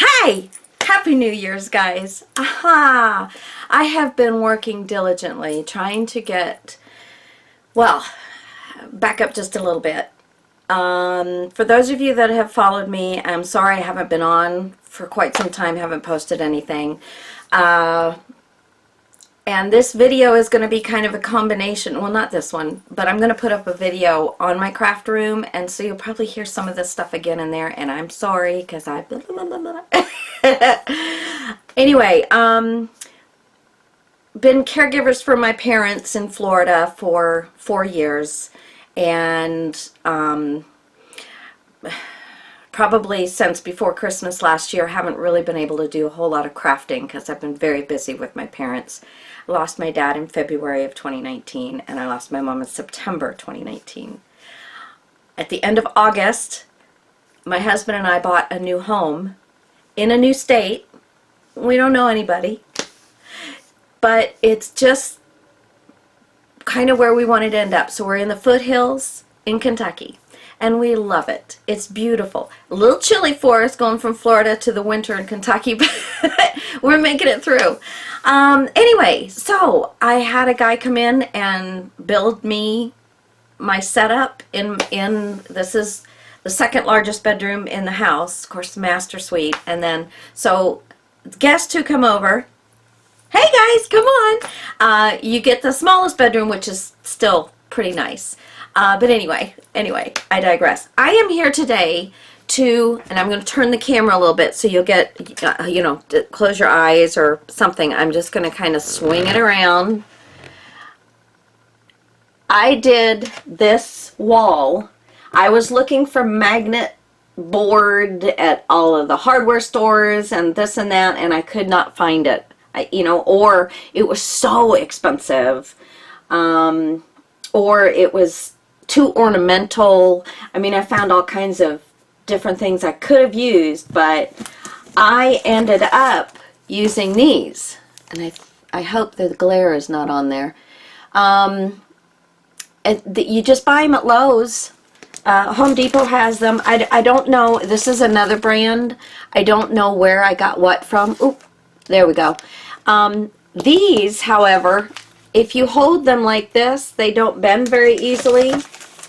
Hi! Happy New Year's, guys. Aha! I have been working diligently trying to get, well, back up just a little bit. For those of you that have followed me, I'm sorry I haven't been on for quite some time, haven't posted anything. And this video is going to be kind of a combination, well, not this one, but I'm going to put up a video on my craft room, and so you'll probably hear some of this stuff again in there, and I'm sorry because I blah, blah, blah, blah. Anyway, been caregivers for my parents in Florida for 4 years, and probably since before Christmas last year, haven't really been able to do a whole lot of crafting because I've been very busy with my parents. I lost my dad in February of 2019, and I lost my mom in September 2019. At the end of August, my husband and I bought a new home in a new state. We don't know anybody, but it's just kind of where we wanted to end up. So we're in the foothills in Kentucky, and we love it. It's beautiful. A little chilly for us going from Florida to the winter in Kentucky, but we're making it through. Anyway, so I had a guy come in and build me my setup in this is the second largest bedroom in the house, of course, the master suite. And then, so guests who come over, hey guys, come on. You get the smallest bedroom, which is still pretty nice. But anyway, I digress. I am here today and I'm going to turn the camera a little bit so you'll get, close your eyes or something. I'm just going to kind of swing it around. I did this wall. I was looking for magnet board at all of the hardware stores and this and that, and I could not find it. Or it was so expensive, or it was too ornamental. I mean, I found all kinds of different things I could have used, but I ended up using these, and I hope the glare is not on there. You just buy them at Lowe's. Home Depot has them. I don't know. This is another brand. I don't know where I got what from. Oop, there we go. These, however, if you hold them like this, they don't bend very easily.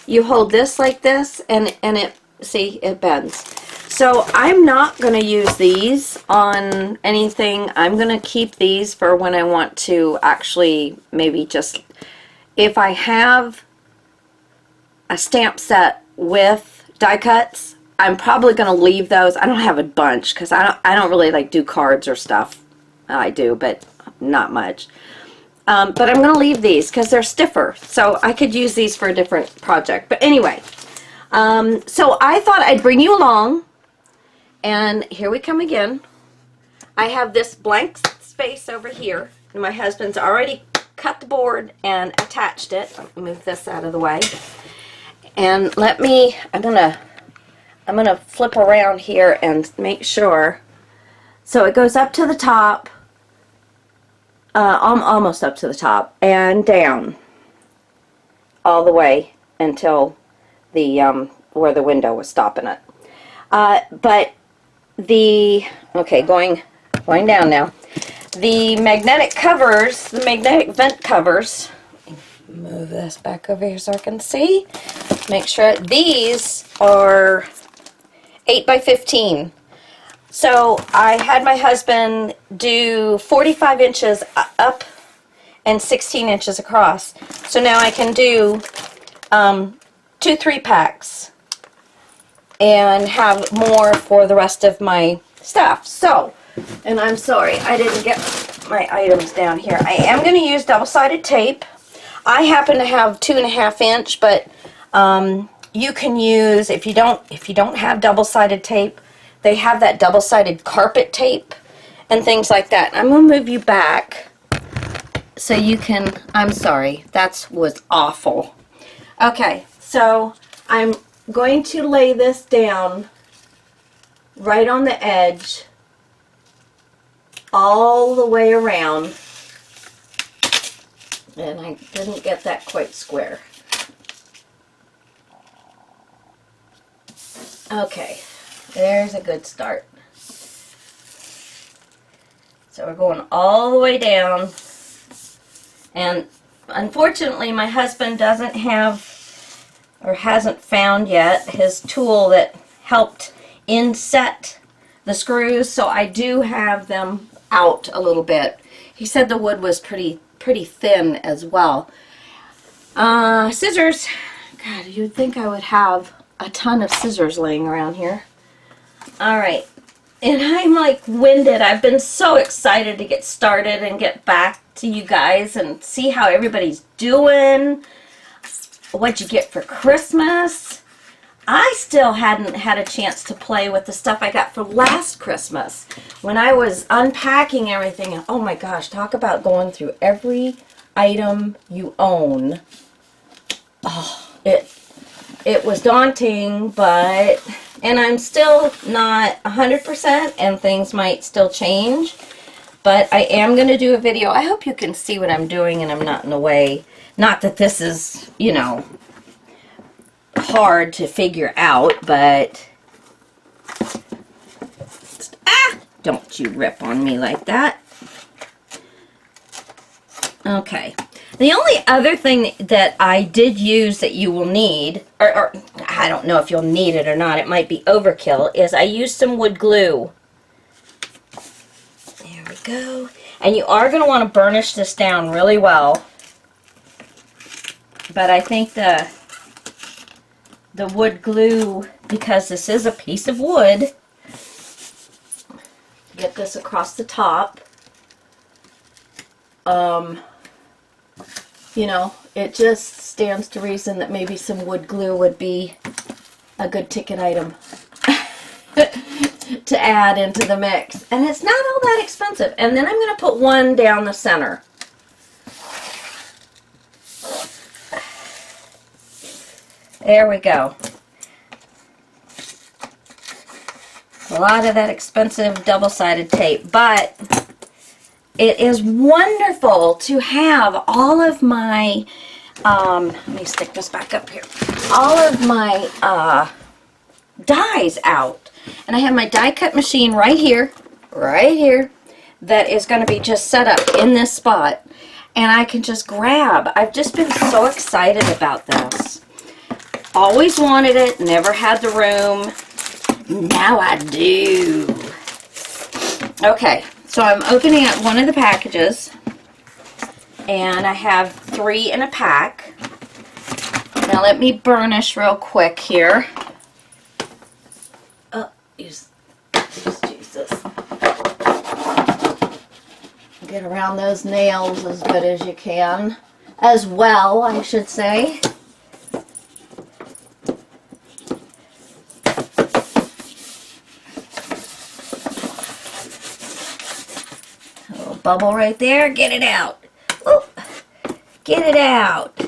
You hold this like this, and it, see, it bends. So I'm not going to use these on anything. I'm going to keep these for when I want to actually maybe just, if I have a stamp set with die cuts, I'm probably going to leave those. I don't have a bunch because I don't really like do cards or stuff. I do, but not much. But I'm going to leave these because they're stiffer, so I could use these for a different project. But anyway, so I thought I'd bring you along, and here we come again. I have this blank space over here, and my husband's already cut the board and attached it. Let me move this out of the way. And I'm gonna flip around here and make sure. So it goes up to the top. I'm almost up to the top and down all the way until the where the window was stopping it. But okay, going down now. The magnetic covers, the magnetic vent covers. Move this back over here so I can see. Make sure these are 8 by 15. So I had my husband do 45 inches up and 16 inches across. So now I can do 2 3-packs and have more for the rest of my stuff. So, and I'm sorry, I didn't get my items down here. I am going to use double-sided tape. I happen to have 2.5 inch, but you can use, if you don't have double-sided tape, they have that double-sided carpet tape and things like that. I'm going to move you back so you can, I'm sorry, that was awful. Okay, so I'm going to lay this down right on the edge all the way around. And I didn't get that quite square. Okay, there's a good start. So we're going all the way down. And unfortunately, my husband doesn't have, or hasn't found yet, his tool that helped inset the screws, so I do have them out a little bit. He said the wood was pretty thin as well. Scissors. God, you'd think I would have a ton of scissors laying around here. Alright. And I'm like winded. I've been so excited to get started and get back to you guys and see how everybody's doing. What'd you get for Christmas? I still hadn't had a chance to play with the stuff I got for last Christmas. When I was unpacking everything, and oh my gosh, talk about going through every item you own. Oh, it was daunting, but, and I'm still not 100%, and things might still change, but I am going to do a video. I hope you can see what I'm doing and I'm not in the way. Not that this is, you know, hard to figure out, but don't you rip on me like that. Okay. The only other thing that I did use that you will need, or I don't know if you'll need it or not, it might be overkill, is I used some wood glue. There we go. And you are going to want to burnish this down really well. But I think the wood glue, because this is a piece of wood, get this across the top. You know, it just stands to reason that maybe some wood glue would be a good ticket item to add into the mix. And it's not all that expensive. And then I'm going to put one down the center. There we go. A lot of that expensive double-sided tape, but it is wonderful to have all of my, let me stick this back up here, all of my dies out. And I have my die cut machine right here, that is going to be just set up in this spot. And I can just grab. I've just been so excited about this. Always wanted it, never had the room. Now I do. Okay, so I'm opening up one of the packages, and I have 3 in a pack. Now let me burnish real quick here. Oh, use Jesus. Get around those nails as good as you can. As well, I should say. Bubble right there. Get it out. Ooh, get it out.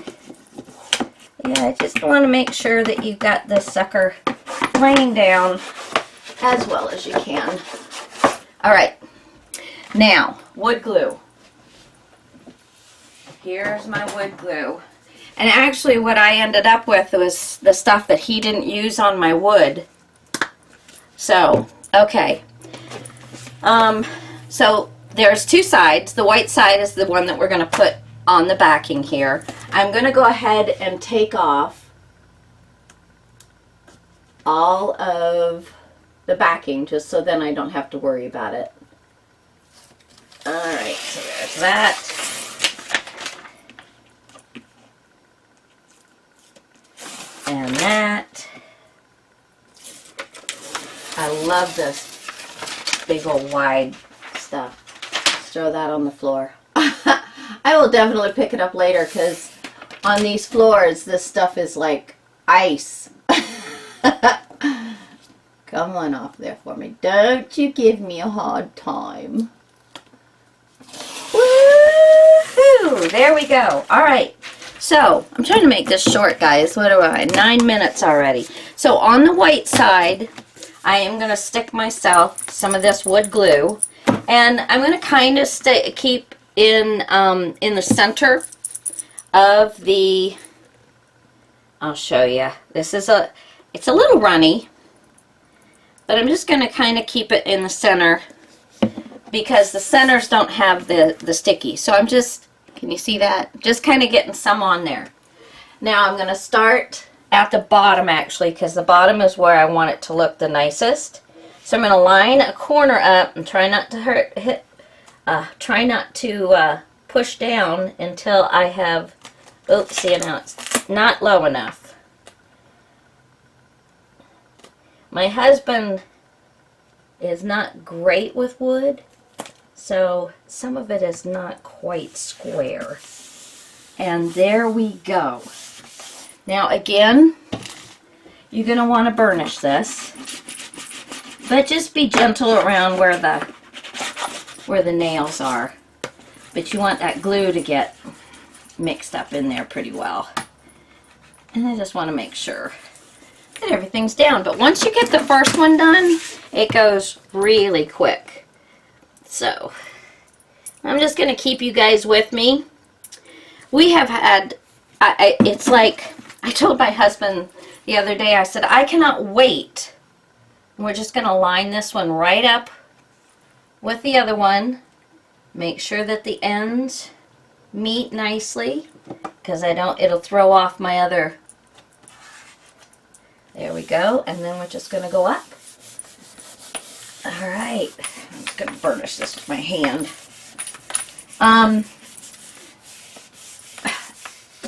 Yeah, I just want to make sure that you've got this sucker laying down as well as you can. Alright. Now, wood glue. Here's my wood glue. And actually what I ended up with was the stuff that he didn't use on my wood. So, okay. So there's 2 sides. The white side is the one that we're going to put on the backing here. I'm going to go ahead and take off all of the backing just so then I don't have to worry about it. Alright, so there's that. And that. I love this big old wide stuff. Throw that on the floor. I will definitely pick it up later because on these floors this stuff is like ice. Come on off there for me. Don't you give me a hard time. Woohoo! There we go. Alright. So, I'm trying to make this short, guys. What am I? 9 minutes already. So, on the white side, I am going to stick myself some of this wood glue. And I'm going to kind of keep in the center of the, I'll show you. This is it's a little runny, but I'm just going to kind of keep it in the center because the centers don't have the sticky. So I'm just, can you see that? Just kind of getting some on there. Now I'm going to start at the bottom actually, because the bottom is where I want it to look the nicest. So I'm going to line a corner up and try not to try not to push down until I have, oops, see now it's not low enough. My husband is not great with wood, so some of it is not quite square. And there we go. Now again, you're going to want to burnish this, but just be gentle around where the nails are. But you want that glue to get mixed up in there pretty well. And I just want to make sure that everything's down. But once you get the first one done, it goes really quick. So I'm just going to keep you guys with me. We have had, it's like, I told my husband the other day, I said, I cannot wait. We're just going to line this one right up with the other one. Make sure that the ends meet nicely, because it'll throw off my other. There we go. And then we're just going to go up. All right. I'm just going to burnish this with my hand.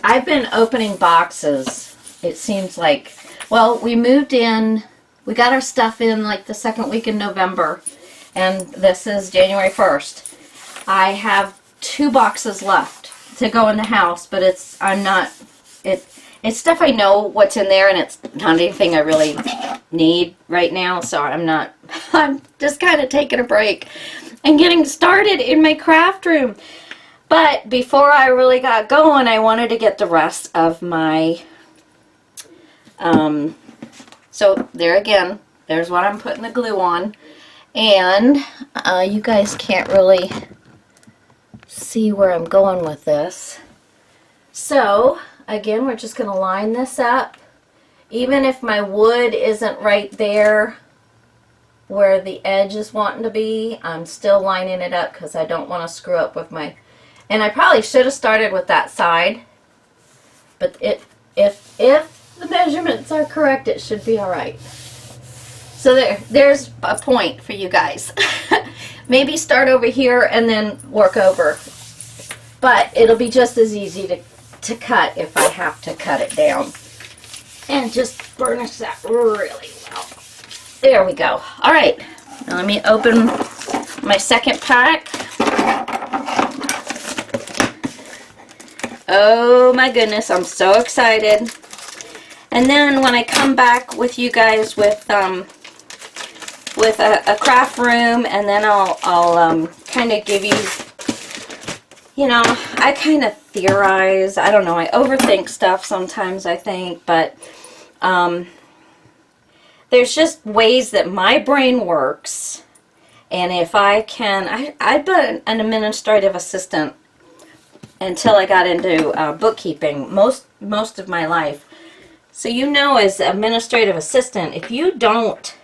I've been opening boxes. It seems like, well, we moved in, we got our stuff in like the second week in November, and this is January 1st. I have 2 boxes left to go in the house, but it's stuff I know what's in there, and it's not anything I really need right now, so I'm just kind of taking a break and getting started in my craft room. But before I really got going, I wanted to get the rest of my, so there again, there's what I'm putting the glue on. And you guys can't really see where I'm going with this. So, again, we're just going to line this up. Even if my wood isn't right there where the edge is wanting to be, I'm still lining it up because I don't want to screw up with my... And I probably should have started with that side, but if the measurements are correct, it should be all right. So there's a point for you guys. Maybe start over here and then work over. But it'll be just as easy to cut if I have to cut it down. And just burnish that really well. There we go. All right, now let me open my second pack. Oh my goodness, I'm so excited. And then when I come back with you guys with a craft room, and then I'll kind of give you, you know, I kind of theorize. I don't know, I overthink stuff sometimes, I think, but there's just ways that my brain works. And if I can, I've been an administrative assistant until I got into bookkeeping most of my life. So you know, as administrative assistant, if you don't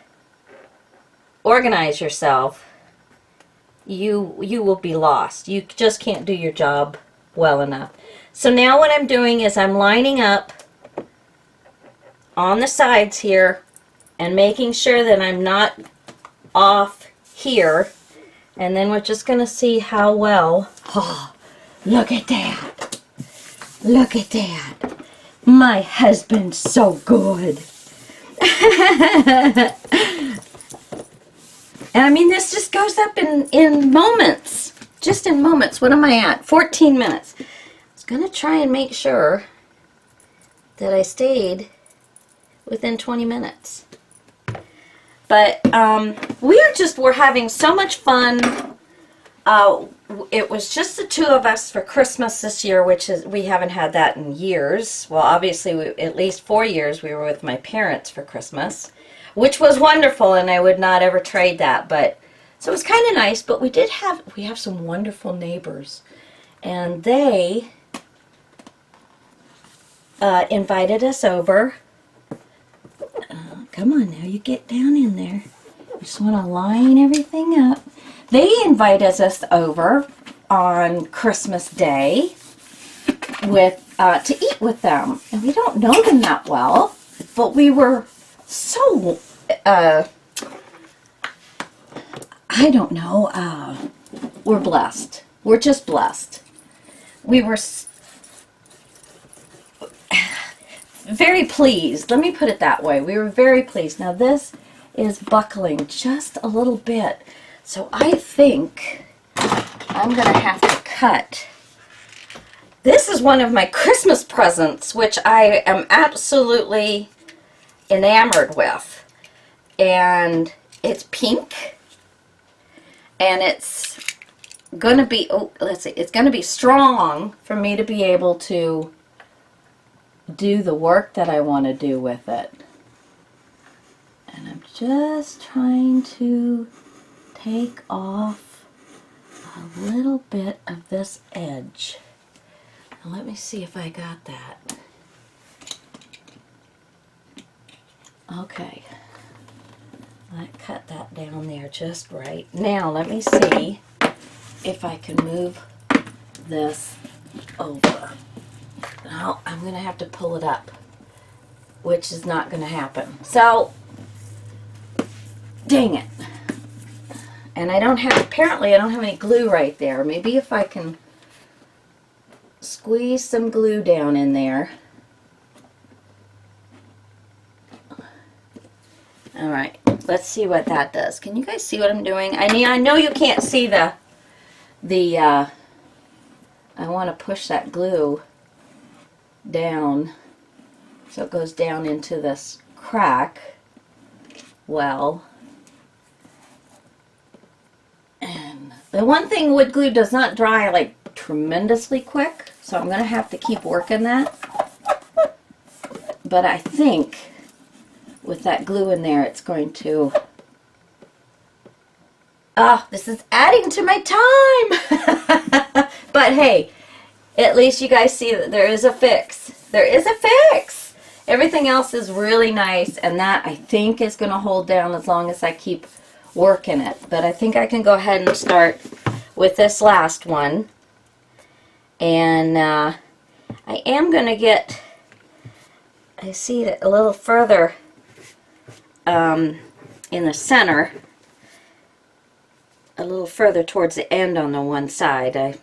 organize yourself, you will be lost. You just can't do your job well enough. So now what I'm doing is I'm lining up on the sides here and making sure that I'm not off here. And then we're just going to see how well. Oh, look at that. Look at that. My husband's so good. And I mean, this just goes up in moments. Just in moments. What am I at? 14 minutes. I was going to try and make sure that I stayed within 20 minutes. But we're having so much fun. It was just the 2 of us for Christmas this year, we haven't had that in years. Well, obviously, at least 4 years we were with my parents for Christmas, which was wonderful, and I would not ever trade that. But so it was kind of nice. But we have some wonderful neighbors, and they invited us over. Come on now, you get down in there. You just want to line everything up. they invited us over on Christmas Day with to eat with them, and we don't know them that well, but we were so I don't know, we're blessed. We're just blessed. We were very pleased. Let me put it that way. We were very pleased. Now this is buckling just a little bit, so I think I'm going to have to cut. This is one of my Christmas presents, which I am absolutely enamored with. And it's pink. And it's going to be, oh, let's see, it's going to be strong for me to be able to do the work that I want to do with it. And I'm just trying to take off a little bit of this edge. Now let me see if I got that. Okay. I cut that down there just right. Now let me see if I can move this over. Now I'm going to have to pull it up, which is not going to happen. So, dang it. And I don't have, apparently I don't have any glue right there. Maybe if I can squeeze some glue down in there. Alright, let's see what that does. Can you guys see what I'm doing? I mean, I know you can't see I want to push that glue down so it goes down into this crack well. And the one thing, wood glue does not dry like tremendously quick, so I'm going to have to keep working that. But I think with that glue in there, it's going to... Oh, this is adding to my time! But hey, at least you guys see that there is a fix. There is a fix! Everything else is really nice, and that I think is going to hold down as long as I keep working it. But I think I can go ahead and start with this last one. And I am going to get, I see it a little further in the center, a little further towards the end on the one side. I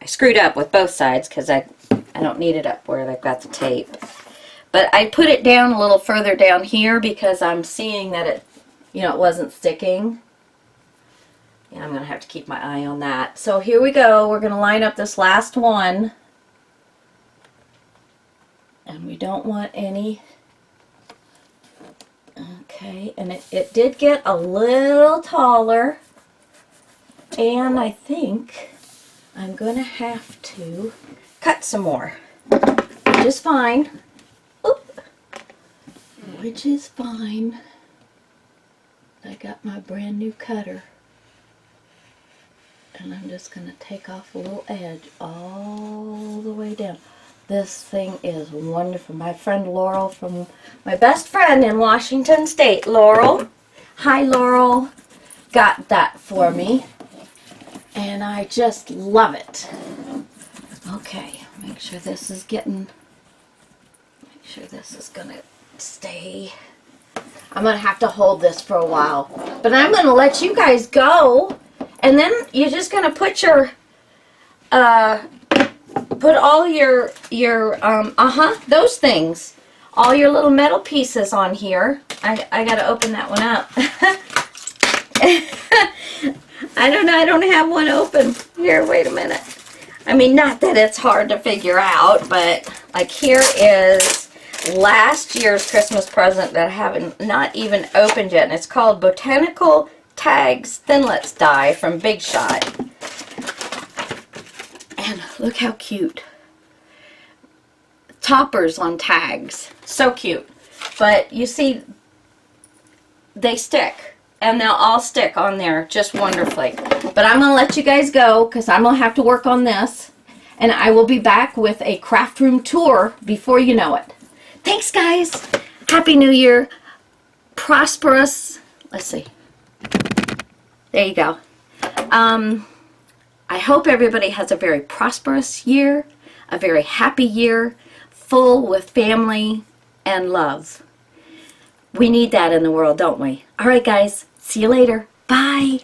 screwed up with both sides because I don't need it up where they've got the tape. But I put it down a little further down here because I'm seeing that it, you know, it wasn't sticking. And I'm going to have to keep my eye on that. So here we go. We're going to line up this last one. And we don't want any. Okay, and it did get a little taller. And I think I'm going to have to cut some more. Which is fine. Oop. Which is fine. I got my brand new cutter. And I'm just going to take off a little edge all the way down. This thing is wonderful. My friend Laurel, from my best friend in Washington State, Laurel. Hi, Laurel. Got that for me. And I just love it. Okay, make sure this is getting, make sure this is going to stay. I'm going to have to hold this for a while. But I'm going to let you guys go. And then you're just going to put your, put all your those things, all your little metal pieces on here. I got to open that one up. I don't know, I don't have one open. Here, wait a minute. I mean, not that it's hard to figure out, but like here is last year's Christmas present that I haven't not even opened yet, and it's called Botanical Tags Thinlits Die from Big Shot. And look how cute. Toppers on tags. So cute. But you see, they stick. And they'll all stick on there just wonderfully. But I'm going to let you guys go because I'm going to have to work on this. And I will be back with a craft room tour before you know it. Thanks, guys. Happy New Year. Prosperous. Let's see. There you go. I hope everybody has a very prosperous year, a very happy year, full with family and love. We need that in the world, don't we? All right, guys. See you later. Bye.